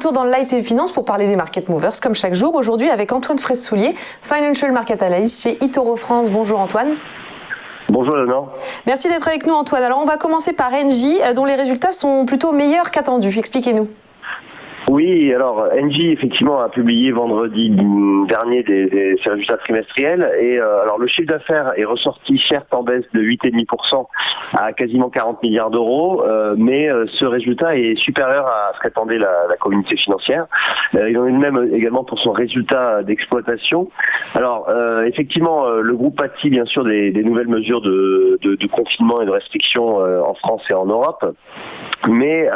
retour dans le Live TV Finance pour parler des market movers comme chaque jour. Aujourd'hui avec Antoine Fraisse-Soulier, Financial Market Analyst chez eToro France. Bonjour Antoine. Bonjour Léonore. Merci d'être avec nous Antoine. Alors on va commencer par Engie dont les résultats sont plutôt meilleurs qu'attendus. Expliquez-nous. Oui, alors Engie effectivement a publié vendredi dernier ses résultats trimestriels et alors le chiffre d'affaires est ressorti certes en baisse de 8,5% à quasiment 40 milliards d'euros, mais ce résultat est supérieur à ce qu'attendait la communauté financière. Il en est de même également pour son résultat d'exploitation. Alors effectivement le groupe pâtit bien sûr des nouvelles mesures de confinement et de restriction en France et en Europe, mais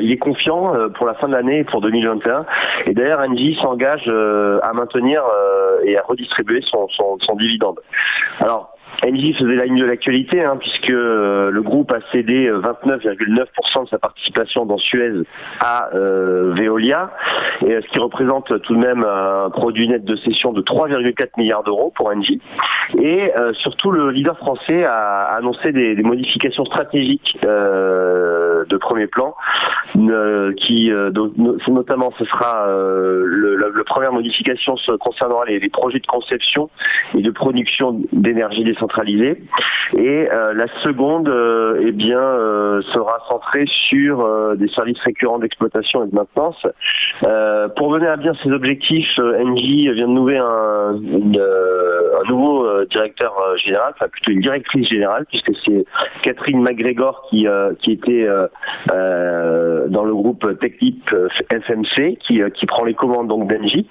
il est confiant pour la fin de l'année et pour 2021. Et d'ailleurs, Engie s'engage à maintenir et à redistribuer son dividende. Alors, Engie faisait la ligne de l'actualité, puisque le groupe a cédé 29,9% de sa participation dans Suez à Veolia, et ce qui représente tout de même un produit net de cession de 3,4 milliards d'euros pour Engie. Et surtout, le leader français a annoncé des modifications stratégiques de premier plan, notamment ce sera la première modification concernera les projets de conception et de production d'énergie décentralisée, et la seconde sera centrée sur des services récurrents d'exploitation et de maintenance. Pour mener à bien ces objectifs, Engie vient de nommer un nouveau directeur général, enfin plutôt une directrice générale, puisque c'est Catherine MacGregor qui était dans le groupe Technip FMC qui prend les commandes donc d'Engie.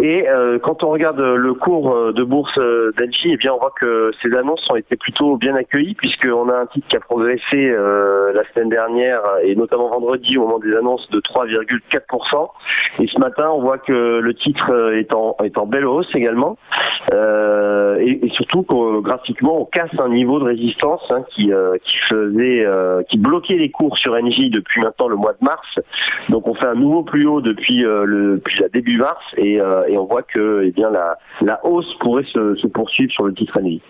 Et quand on regarde le cours de bourse d'Engie, eh bien on voit que ces annonces ont été plutôt bien accueillies, puisqu'on a un titre qui a progressé la semaine dernière et notamment vendredi au moment des annonces de 3,4%. Et ce matin, on voit que le titre est en belle hausse également. Et surtout graphiquement, on casse un niveau de résistance qui bloquait les cours sur Engie depuis maintenant le mois de mars. Donc on fait un nouveau plus haut depuis la début mars, et on voit que la hausse pourrait se poursuivre sur le titre Engie.